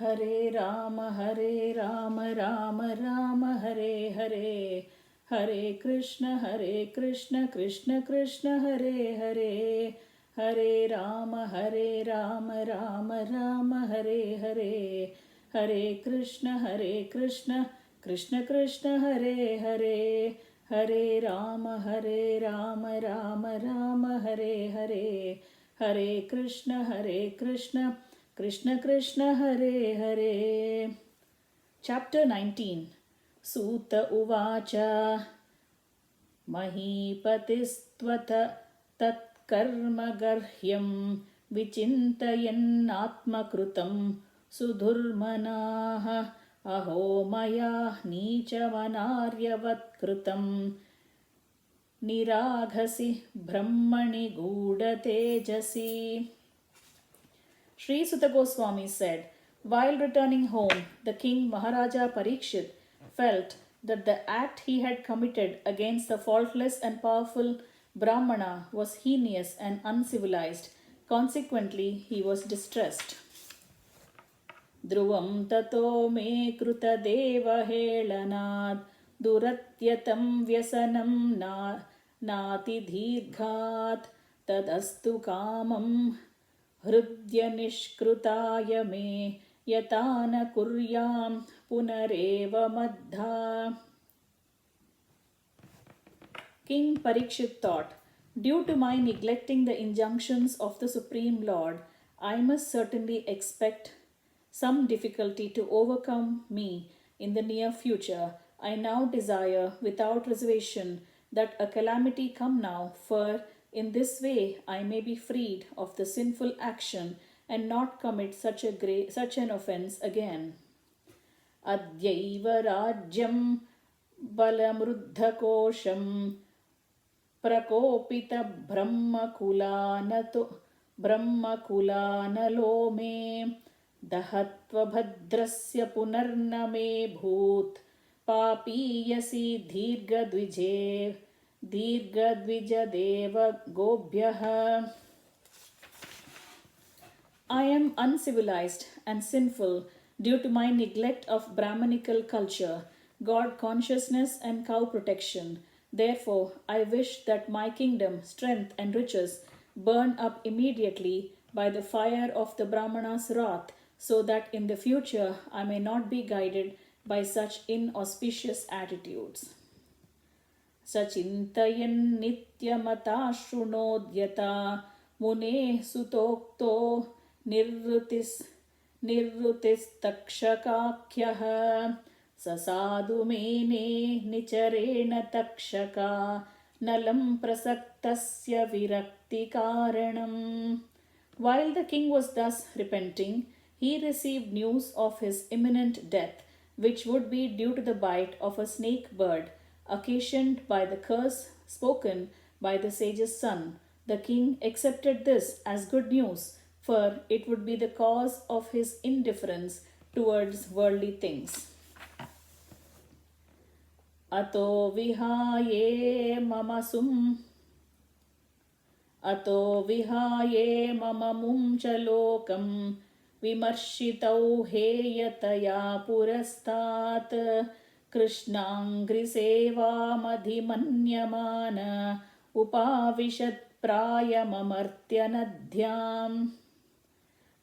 Hare Rama, Rama Rama, Hare Hare. Hare Krishna, Krishna Krishna, Hare Hare. Hare Rama, Rama Rama, Hare Hare. Hare Krishna, Krishna Krishna, Hare Hare. Hare Rama, Rama Rama, Hare Hare. Hare Krishna, Krishna Krishna, Hare Hare. Chapter 19. Sutta Uvacha. Mahipatiस्त्वथ तत्कर्मगर्ह्यं विचिन्तयन्नात्मकृतं सुधुर्मनाः अहो मया नीचमनार्यवत्कृतं निराघसि ब्रह्मणि गूढतेजसि. Sri Sutta Goswami said, while returning home, the king Maharaja Parikshit felt that the act he had committed against the faultless and powerful Brahmana was heinous and uncivilized. Consequently, he was distressed. Dhruvam tato me kruta deva helanad duratyatam vyasanam nati dhirghat tadastu kamam hridya nishkrutaya me yatana kuryam punareva madha. King Parikshit thought, due to my neglecting the injunctions of the Supreme Lord, I must certainly expect some difficulty to overcome me in the near future. I now desire without reservation that a calamity come now, for in this way I may be freed of the sinful action and not commit such an offense again. Adyaiva rajyam balamruddhakosham prakopita brahmakulanalo me dahatva bhadrasya punarname bhoot papiyasi dirghadvija gobhyah. I am uncivilized and sinful due to my neglect of Brahmanical culture, God consciousness, and cow protection. Therefore, I wish that my kingdom, strength, and riches burn up immediately by the fire of the Brahmana's wrath, so that in the future I may not be guided by such inauspicious attitudes. Sachintayan nityamata shrunodhyata mune sutokto nirrutistakshakakyah sasadu mene nicharena takshaka nalam prasaktasya virakti karanam. While the king was thus repenting, he received news of his imminent death, which would be due to the bite of a snake bird, occasioned by the curse spoken by the sage's son. The king accepted this as good news, for it would be the cause of his indifference towards worldly things. Ato vihaye mama mumchalokam vimarshitau heyataya purastat krishnangri seva madhimanyamana upavishat prayamamartyanadhyam.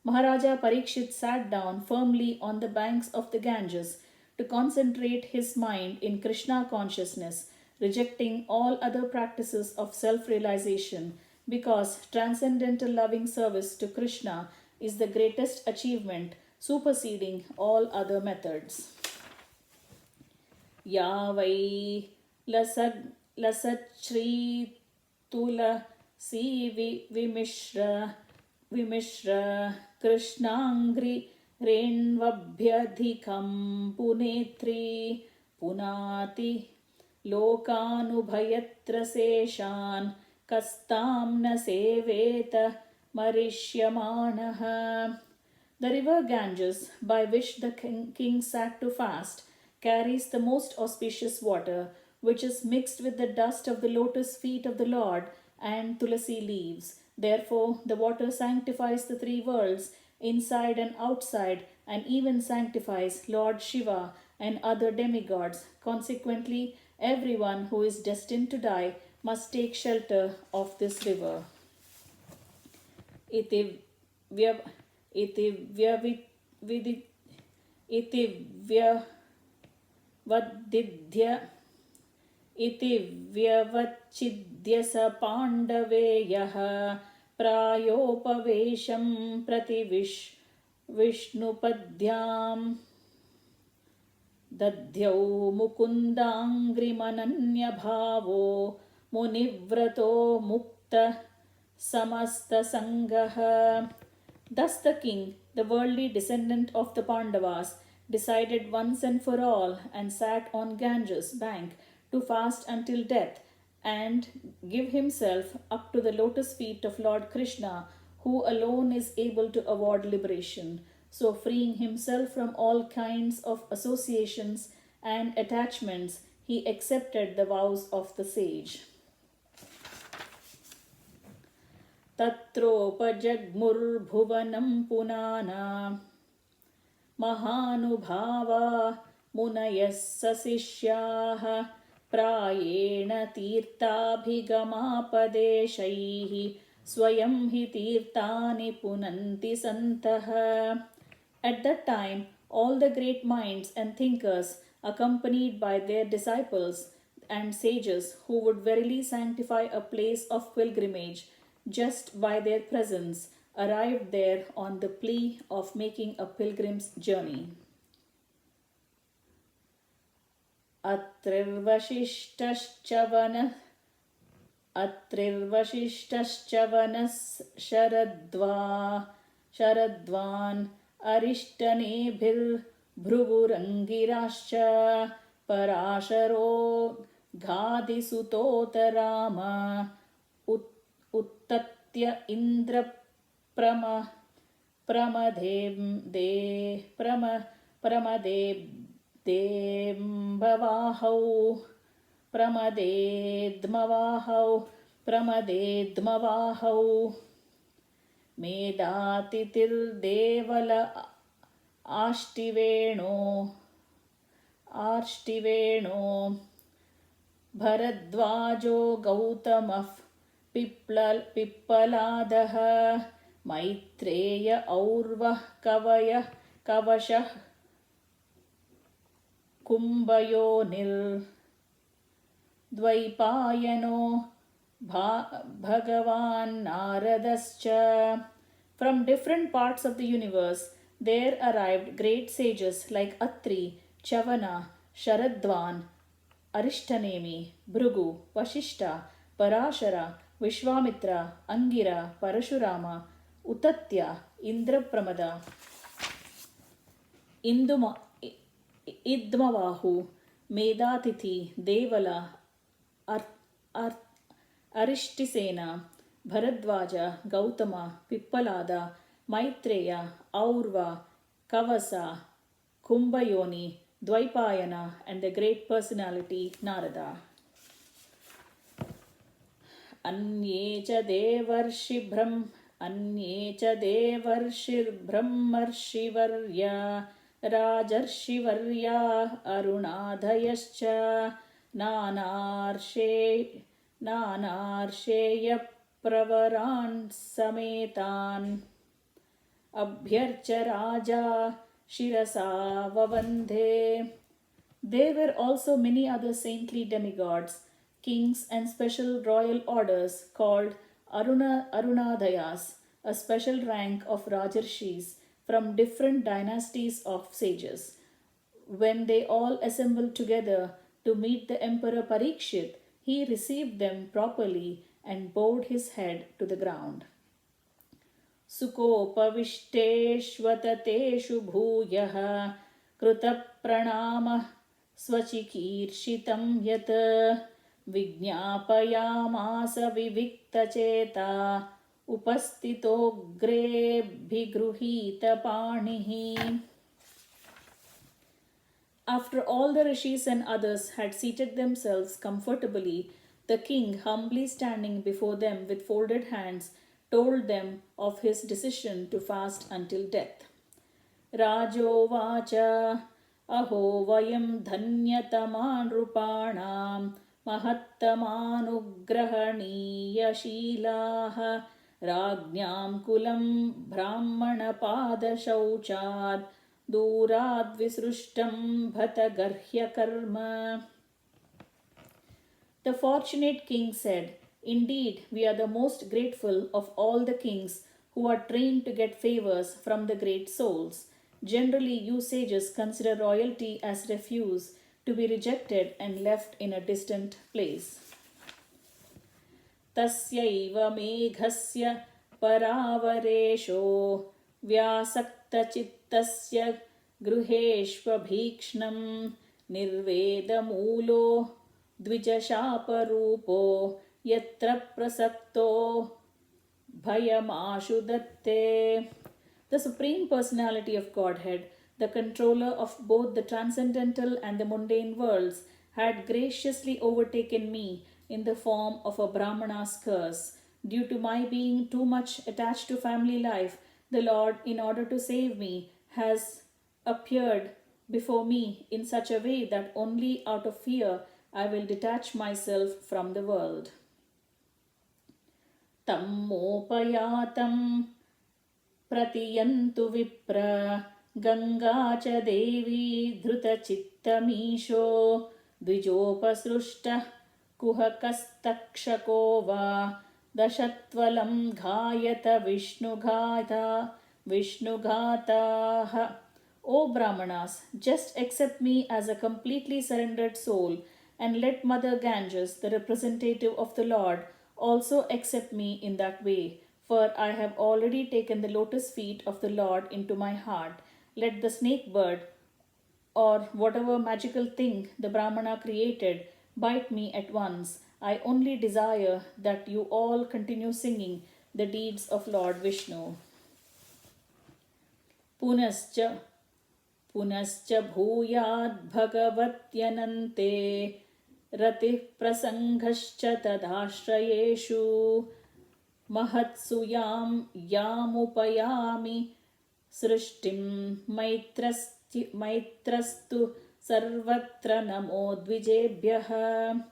Maharaja Parikshit sat down firmly on the banks of the Ganges to concentrate his mind in Krishna consciousness, rejecting all other practices of self-realization, because transcendental loving service to Krishna is the greatest achievement, superseding all other methods. Yavai lasachri tula si vimishra krishnangri renvabhyadhikam punetri punati lokanubhayatra seshan kastam na seveta marishyamanaha. The river Ganges, by which the king sat to fast, carries the most auspicious water, which is mixed with the dust of the lotus feet of the Lord and tulasi leaves. Therefore, the water sanctifies the three worlds, inside and outside, and even sanctifies Lord Shiva and other demigods. Consequently, everyone who is destined to die must take shelter of this river. इति व्य इति व्यवि विदि इति व्यवद्दिध्य इति व्यवच्छिद्य स पाण्डवेयः प्रायोपवेशं प्रति विष्णुपद्यां दध्यौ मुकुन्दाङ्घ्रिमनन्यभावो मुनिव्रतो मुक्त समस्तसङ्गः. Thus the king, the worldly descendant of the Pandavas, decided once and for all and sat on Ganges bank to fast until death and give himself up to the lotus feet of Lord Krishna, who alone is able to award liberation. So, freeing himself from all kinds of associations and attachments, he accepted the vows of the sage. तत्रोपजग्मुर्भुवनं Punhana महानुभावा मुनयः सशिष्याः प्रायेण तीर्थाभिगमापदेशैः स्वयं हि तीर्थानि पुनन्ति सन्तः. At that time, all the great minds and thinkers, accompanied by their disciples and sages who would verily sanctify a place of pilgrimage just by their presence, arrived there on the plea of making a pilgrim's journey. अत्रिर्वशिष्ठश्च वनः शरद्वान् अरिष्टनेभिर्भृगुरङ्गिराश्च पराशरो घादिसुतोत Ram उत्तत्य प्रमदेद्मवाहौ मेदातिथिर्देवल आर्ष्टिवेणो भरद्वाजो गौतमः पिप्पलादः मैत्रेय और्वः कवशः कुम्भयोनिर्द्वैपायनो भगवान् नारदश्च. From different parts of the universe, there arrived great sages like Atri, Chavana, Sharadvan, Arishtanemi, Bhrigu, Vashishta, Parashara, Vishwamitra, Angira, Parashurama, Utatya, Indrapramada, Idmavahu, Medatithi, Devala, Arishtisena, Bharadwaja, Gautama, Pippalada, Maitreya, Aurva, Kavasa, Kumbhayoni, Dvaipayana, and the great personality Narada. अन्ये च देवर्षिर्ब्रह्मर्षिवर्या राजर्षिवर्या अरुणाधयश्च नानार्षेयप्रवरान् समेतान् अभ्यर्च राजा शिरसा ववन्धे. There were also many other saintly demigods, kings and special royal orders called Arunadayas, a special rank of Rajarshis from different dynasties of sages. When they all assembled together to meet the Emperor Parikshit, he received them properly and bowed his head to the ground. Sukopavishteshvatateshu bhuyah krutapranamah स्वचिकीर्षितं यत् विज्ञापयामास विविक्तचेता उपस्थितोऽग्रेऽभिगृहीतपाणिः. After all the rishis and others had seated themselves comfortably, the king, humbly standing before them with folded hands, told them of his decision to fast until death. Rajovacha Aho vayam dhanyatama nrupanam mahattamanugrahaniya shilaha Rajñam kulam brahmana pada shauchad Durad visrushtam bhatagarhya karma. The fortunate king said, "Indeed, we are the most grateful of all the kings who are trained to get favors from the great souls. Generally, you sages consider royalty as refuse, to be rejected and left in a distant place." Tasyaiva meghasya paravaresho vyasaktachitasya gruheshvabhikshnam nirvedamulo dvijashaparupo yatra prasakto bhayamashu datte. The Supreme Personality of Godhead, the controller of both the transcendental and the mundane worlds, had graciously overtaken me in the form of a Brahmana's curse. Due to my being too much attached to family life, the Lord, in order to save me, has appeared before me in such a way that only out of fear I will detach myself from the world. Tammopayatam Pratiyantu Vipra Ganga cha Devi Dhrutachittamesho Dvijopasrushta Kuhakastakshako va Dashatvalam Ghayata Vishnugataha. O Brahmanas, just accept me as a completely surrendered soul, and let Mother Ganges, the representative of the Lord, also accept me in that way. For I have already taken the lotus feet of the Lord into my heart. Let the snake bird, or whatever magical thing the Brahmana created, bite me at once. I only desire that you all continue singing the deeds of Lord Vishnu. Punascha bhuyad bhagavatyanante ratih prasanghascha tadashrayeshu mahatsuyam yamupayami srishtim maitrastu sarvatra namo dvijebhyah.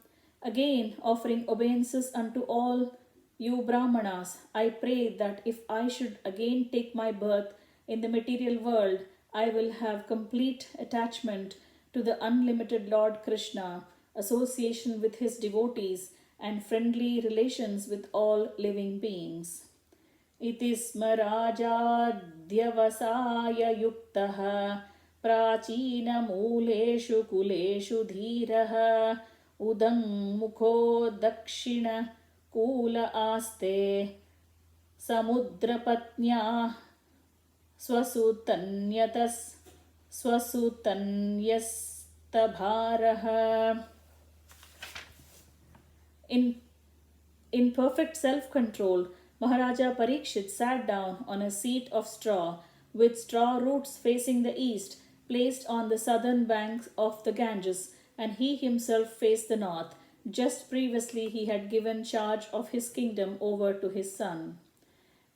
Again, offering obeisances unto all you Brahmanas, I pray that if I should again take my birth in the material world, I will have complete attachment to the unlimited Lord Krishna, association with his devotees, and friendly relations with all living beings. Iti smarajadyavasaya yuktaha prachina muleshu kuleshu dhiraha udang mukho dakshina kula aste samudrapatnya swasutanyastabharaha. In perfect self-control, Maharaja Parikshit sat down on a seat of straw with straw roots facing the east, placed on the southern banks of the Ganges, and he himself faced the north. Just previously he had given charge of his kingdom over to his son.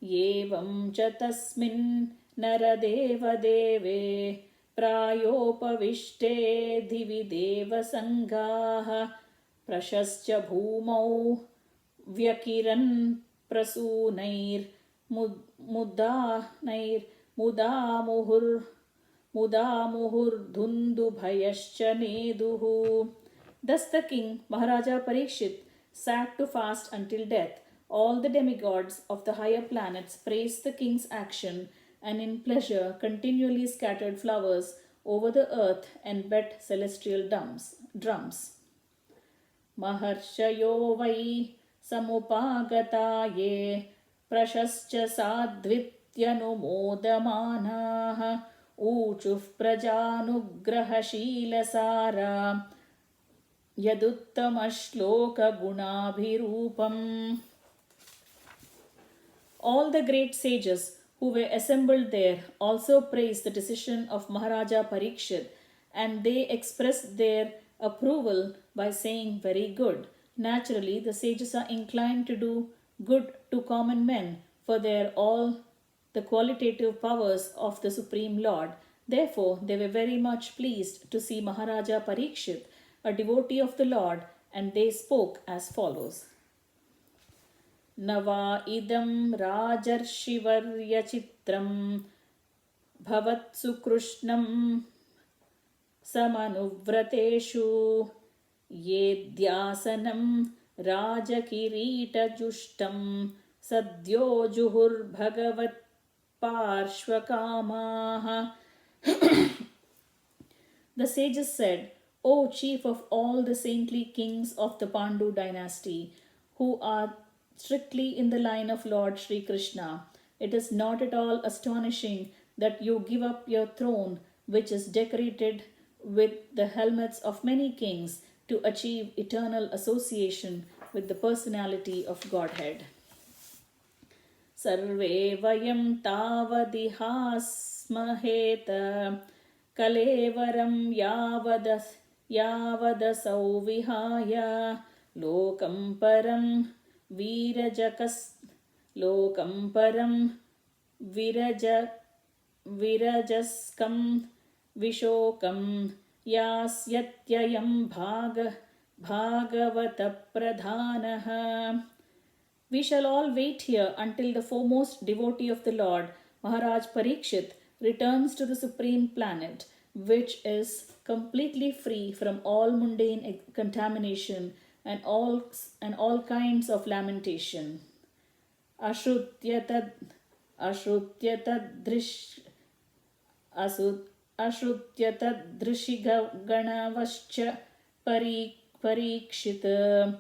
Yevam cha tasmin naradeva deve prayopavishte divi deva sanghaha prashascha bhumau vyakiran prasunair mudamuhur dhundu bhayascha neduhu. Thus the king, Maharaja Parikshit, sat to fast until death. All the demigods of the higher planets praised the king's action, and in pleasure continually scattered flowers over the earth and beat celestial drums. Maharshayo vai samupagataye prashascha sadvityanumodamanaha uchuh prajanugrahashilasara yaduttama gunabhirupam. All the great sages who were assembled there also praised the decision of Maharaja Parikshit, and they expressed their approval by saying, "Very good." Naturally, the sages are inclined to do good to common men, for they are all the qualitative powers of the Supreme Lord. Therefore, they were very much pleased to see Maharaja Parikshit, a devotee of the Lord, and they spoke as follows. Nava idam rajarshivarya chitram bhavatsu krishnam samanuvrateshu yedhyasanam rajakiritajustam sadyo juhur bhagavat parshvakamaha. The sages said, O chief of all the saintly kings of the Pandu dynasty, who are strictly in the line of Lord Sri Krishna, it is not at all astonishing that you give up your throne, which is decorated with the helmets of many kings, to achieve eternal association with the personality of Godhead. Sarve vayam tavadihasmaheta kalevaram yavadasau vihaya lokam param virajaskam vishokam yasyatayam bhagavata pradhanaha. We shall all wait here until the foremost devotee of the Lord, Maharaj Parikshit, returns to the supreme planet, which is completely free from all mundane contamination and all kinds of lamentation. Ashrutyatad drishganavascha parikshita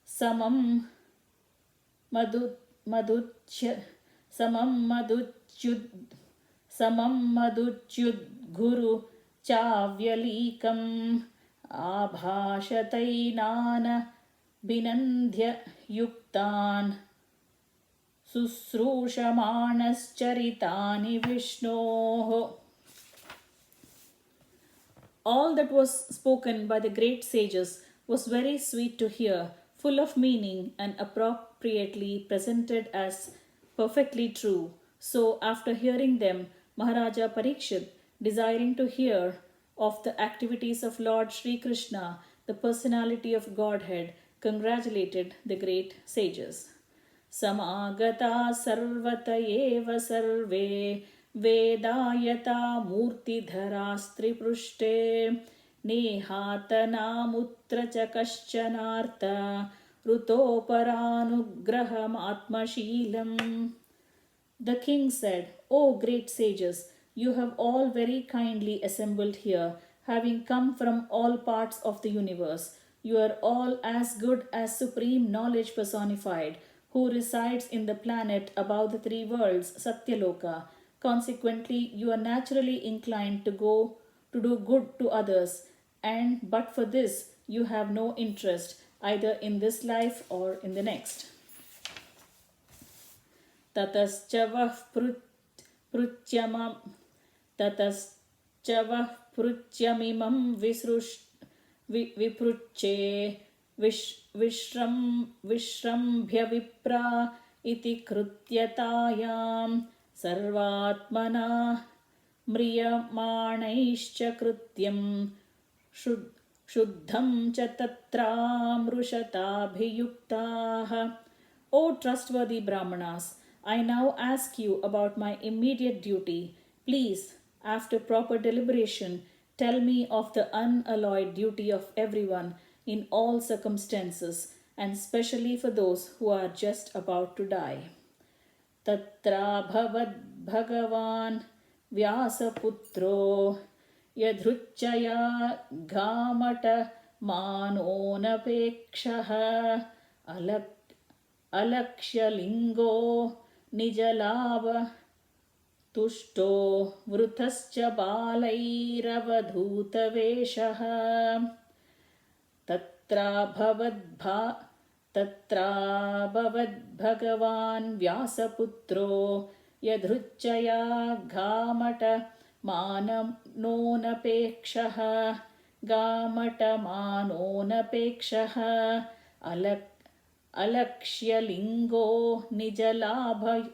samam maduchyud guru chavyalikam abhashatainana binandhya yuktan susrushamanascharitani Vishnoho. All that was spoken by the great sages was very sweet to hear, full of meaning and appropriately presented as perfectly true. So, after hearing them, Maharaja Parikshit, desiring to hear of the activities of Lord Sri Krishna, the personality of Godhead, congratulated the great sages. Samagata sarvata eva sarve vedayata murtidharastri prushte nehatanamutra cha kaschanartha rutopaраnugraham atmashilam. The king said, O great sages, you have all very kindly assembled here, having come from all parts of the universe. You are all as good as supreme knowledge personified, who resides in the planet above the three worlds, Satyaloka. Consequently, you are naturally inclined to do good to others, and but for this, you have no interest either in this life or in the next. Tataschavah prutyamimam vipruche vishrambhya vipra iti krutyatayam sarvatmana mriyamanaischa krutyam shuddham cha tatramrushatabhiyuktaha. O trustworthy Brahmanas, I now ask you about my immediate duty. Please, after proper deliberation, tell me of the unalloyed duty of everyone in all circumstances, and specially for those who are just about to die. Tatra bhavad bhagavan vyasaputro yadhruchaya ghamata manonapekshaha alakshyalingo nijalava tushto vrutascha balairavadhutaveshaha. Tatra bhavad bhagavan vyasaputro yadhruchaya ghamata manonapekshaha alakshyalingo nijalabha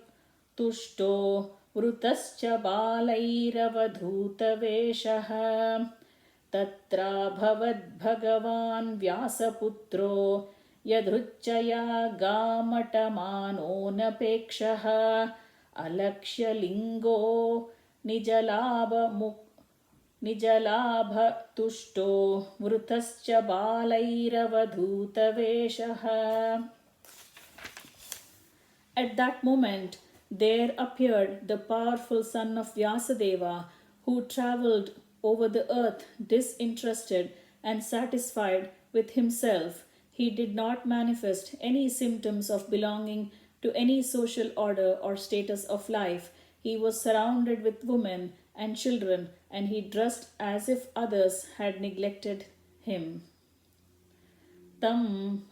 तुष्टो वृतश्च बालैरवधूतवेषः तत्राभवद्भगवान् व्यासपुत्रो यदृच्छया गामटमानोऽनपेक्षः अलक्ष्यलिङ्गो निजलाभतुष्टो वृतश्च बालैरवधूतवेषः. At that moment, there appeared the powerful son of Vyasadeva, who travelled over the earth disinterested and satisfied with himself. He did not manifest any symptoms of belonging to any social order or status of life. He was surrounded with women and children, and he dressed as if others had neglected him. Tam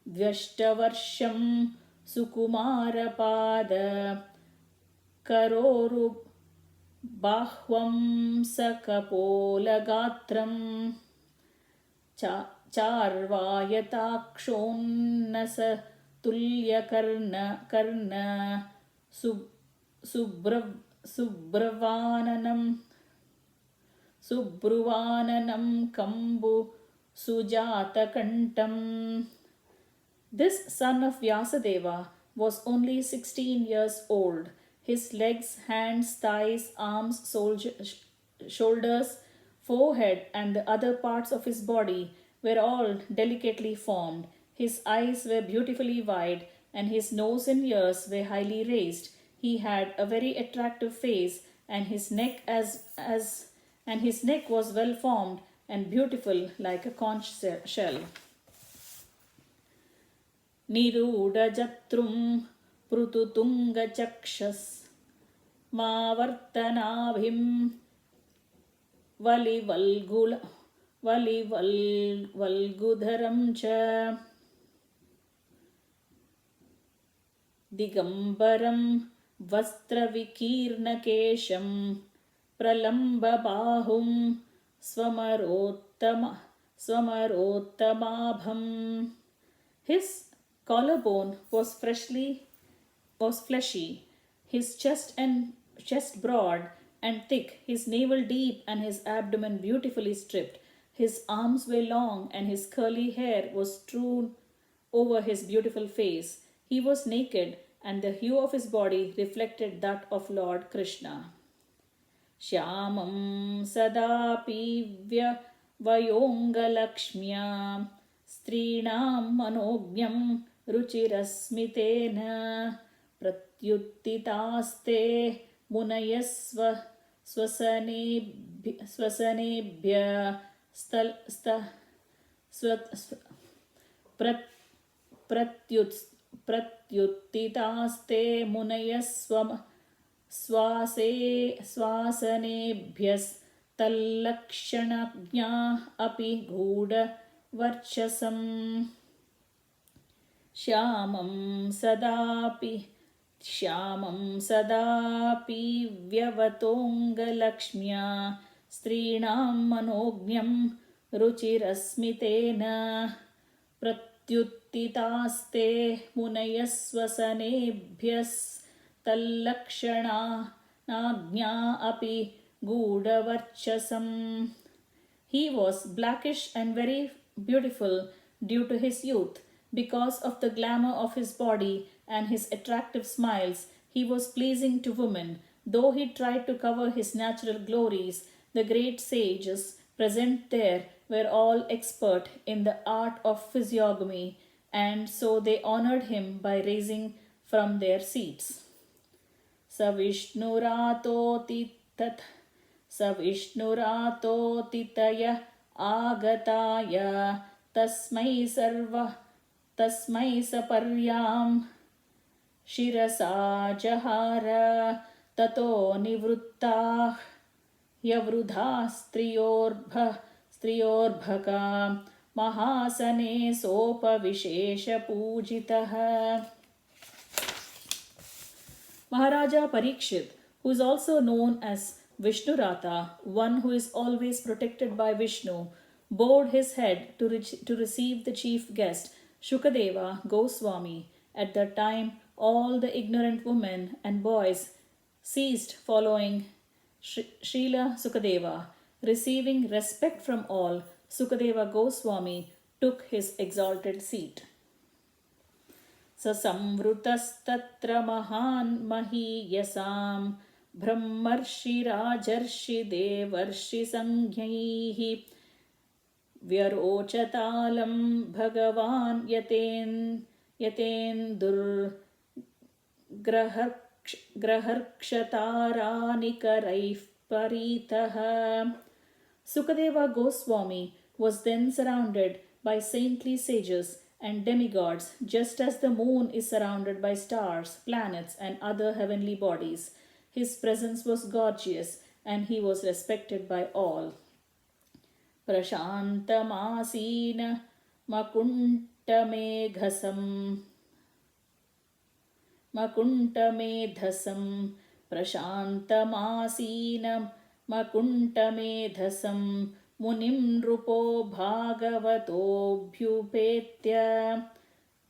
Vyashtavarsham Sukumarapad Karoru Bahvam Sakapolagatram Charvayatakshonnasa Tulyakarna Subruvananam Kambu Sujatakantam. This son of Vyasadeva was only 16 years old. His legs, hands, thighs, arms, shoulders, forehead, and the other parts of his body were all delicately formed. His eyes were beautifully wide, and his nose and ears were highly raised. He had a very attractive face, and his neck was well formed and beautiful like a conch shell. Nirudajatrum prututungachakshas mavartanabhim valivalgudharam cha digambaram vastravikirnakesham pralambabahum swamarottamabham. His collarbone was fleshy, his chest broad and thick, his navel deep, and his abdomen beautifully stripped. His arms were long, and his curly hair was strewn over his beautiful face. He was naked, and the hue of his body reflected that of Lord Krishna. Shyamam sadapi vayongalakshmya strinam manognyam ruchirasmitena pratyuttitaste munayasva swasanebhya pratyuttitaste munayasva swasanebhyas talakshanaඥā api gūda varchasam. Shyamam sadapi vyavatongalakshmya strinam manognyam ruchirasmitena pratyuttitaste munayasvasanebhyas tallakshanaඥā api gūdavarchasam. He was blackish and very beautiful due to his youth. Because of the glamour of his body and his attractive smiles, he was pleasing to women. Though he tried to cover his natural glories, the great sages present there were all expert in the art of physiognomy, and so they honored him by raising from their seats. Savishnurato titaya agataya tasmai saparyam shirasa jahara tato nivruttah yavrudha striyorbhaka mahasane sopa vishesha pujitah. Maharaja Parikshit, who is also known as Vishnurata, one who is always protected by Vishnu, bowed his head to receive the chief guest, Sukadeva Gosvami, at the time all the ignorant women and boys ceased following Srila Sukadeva. Receiving respect from all, Sukadeva Goswami took his exalted seat. Sasamvrutastatra mahan mahiyasam brahmarshi rajarshi devarshi sanghaihi vyarochatalam bhagavan yatendur graharkshatarani paritah. Sukadeva Goswami was then surrounded by saintly sages and demigods, just as the moon is surrounded by stars, planets, and other heavenly bodies. His presence was gorgeous, and he was respected by all. Prashantamasina makuntameghasam prashantamasina makuntamedhasam munim nrupo bhagavatobhyupetya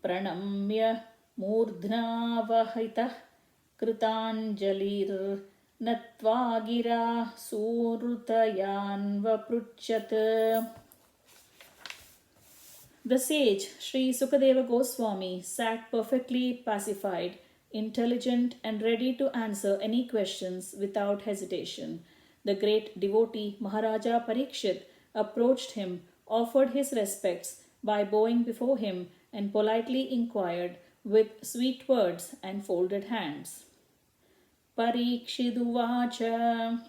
pranamya murdhnavahitah kritanjalir natvagira surutayanvapruchyat. The sage Sri Sukadeva Goswami sat perfectly pacified, intelligent, and ready to answer any questions without hesitation. The great devotee Maharaja Parikshit approached him, offered his respects by bowing before him, and politely inquired with sweet words and folded hands. Parikshiduvacha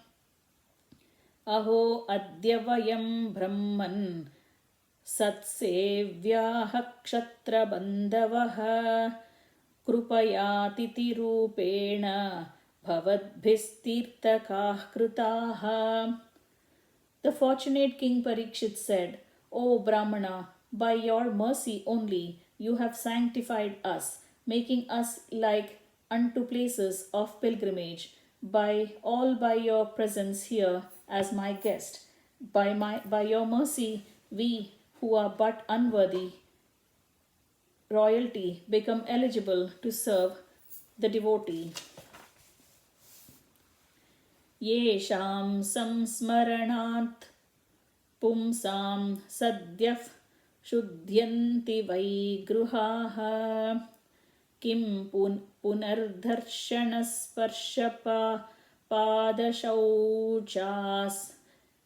Aho adya vayam brahman satsevyaha kshatra bandavaha krupayatiti rupena bhavadbhistirtakah kritaha. The fortunate King Parikshit said, O Brahmana, by your mercy only you have sanctified us, making us like unto places of pilgrimage, by your presence here as my guest. By your mercy, we who are but unworthy royalty become eligible to serve the devotee. Yesham samsmaranat pumsam sadyah shuddhyanti vai gruhaha kim punardharshanasparshapa padashauchas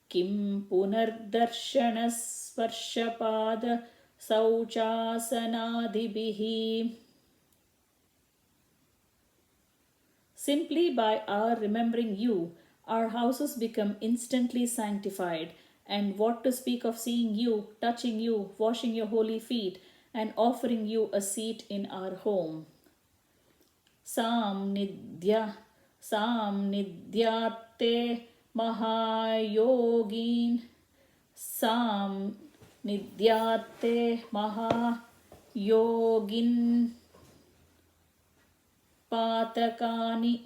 kim punardharshanasparshapad sauchasanadibihi. Simply by our remembering you, our houses become instantly sanctified, and what to speak of seeing you, touching you, washing your holy feet, and offering you a seat in our home. Samnidhyatte mahayogin Samnidhyatte mahayogin patakani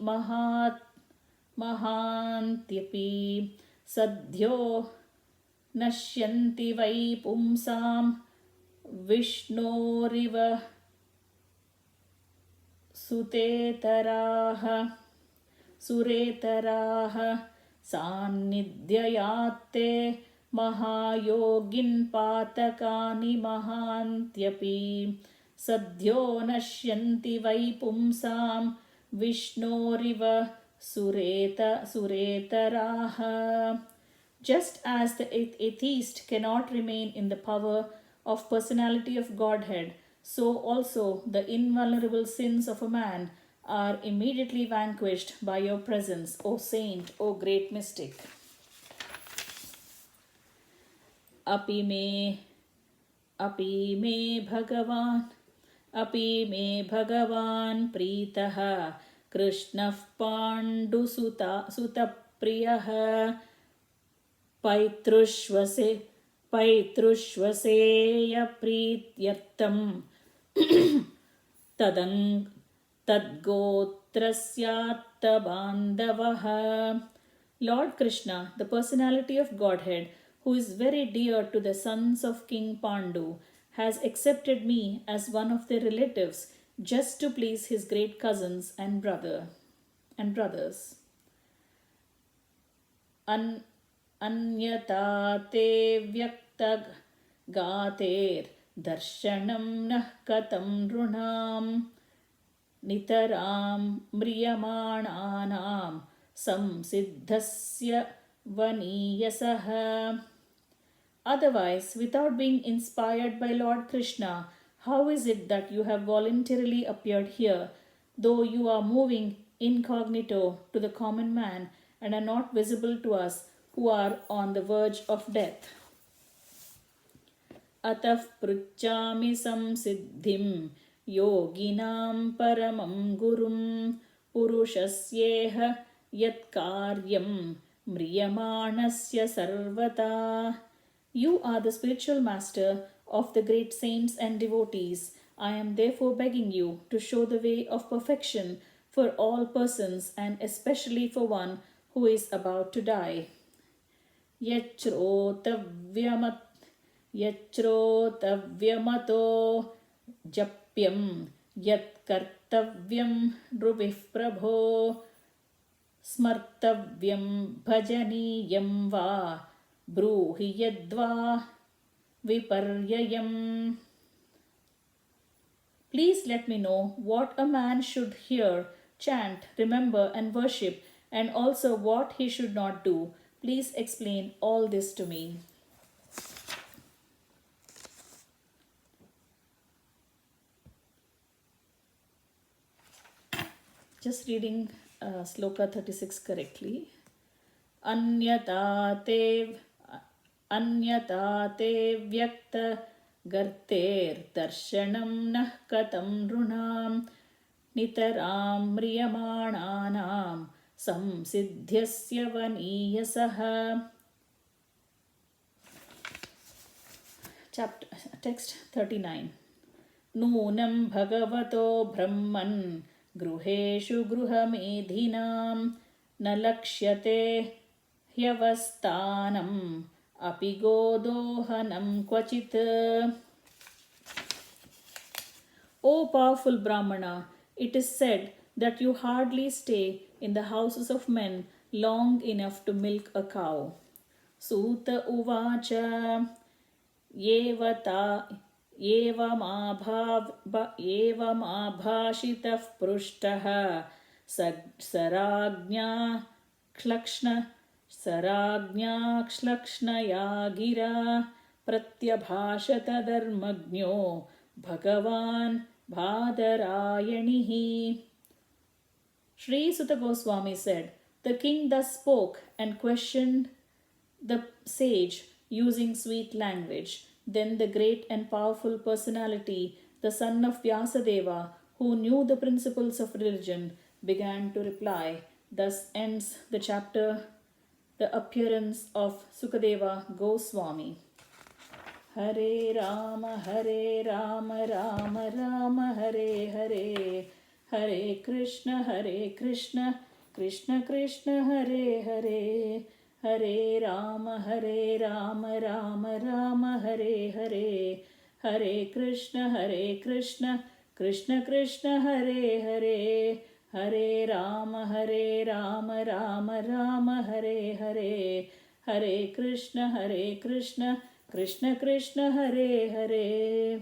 mahantyapi sadhyo nashyanti vai pumsam vishnoriva suretaraha sannidhyayatte mahayogin patakani mahantyapi sadhyo nashyanti vai pumsam vishnoriva suretaraha. Just as the atheist cannot remain in the power of personality of Godhead, so also the invulnerable sins of a man are immediately vanquished by your presence, O saint, O great mystic. Api me Bhagavan Pritaha Krishnah Pandu Sutapriyaha Paitrushvaseya Prityartam Tadgotrasyatta Bandavaha. Lord Krishna, the personality of Godhead, who is very dear to the sons of King Pandu, has accepted me as one of their relatives just to please his great cousins and brothers. अन्यथा ते व्यक्तगातेर्दर्शनं नः कथं नृणां नितरां म्रियमाणानां संसिद्धस्य वनीयसः. Otherwise, without being inspired by Lord Krishna, how is it that you have voluntarily appeared here, though you are moving incognito to the common man and are not visible to us who are on the verge of death? Atah pruchami samsiddhim yoginam paramam gurum purushasyeha yat karyam mriyamanasya sarvata. You are the spiritual master of the great saints and devotees. I am therefore begging you to show the way of perfection for all persons and especially for one who is about to die. Yachrotavyamato japyam yat kartavyam nruvih prabho smartavyam bhajaniyam va bruhi yadva viparyayam. Please let me know what a man should hear, chant, remember and worship, and also what he should not do. Please explain all this to me. Just reading sloka 36 correctly. Anyata te vyakta garter darshanam nah katam nrunam nitaram mriyamananam samsiddhyasya vaniyasah. Text 39. Nunam bhagavato brahman gruheshu gruhamedhinam na lakshyate hyavastanam api godohanam kvachit. O powerful Brahmana, it is said that you hardly stay in the houses of men long enough to milk a cow. Suta uvacha evamabhashitah prushtaha sarajña kshlakshnaya gira pratyabhashata dharmagno bhagavan bhadarayanihi. Sri Sutta Goswami said, the king thus spoke and questioned the sage using sweet language. Then the great and powerful personality, the son of Vyasadeva, who knew the principles of religion, began to reply. Thus ends the chapter, the appearance of Sukadeva Goswami. Hare Rama, Rama Rama, Hare Hare, Hare Krishna, Krishna Krishna, Hare Hare, Hare Rama, Rama Rama, Hare Hare, Hare Krishna, Krishna Krishna, Hare Hare, Hare Rama, Rama Rama, Hare Hare, Hare Krishna, Krishna Krishna, Hare Hare.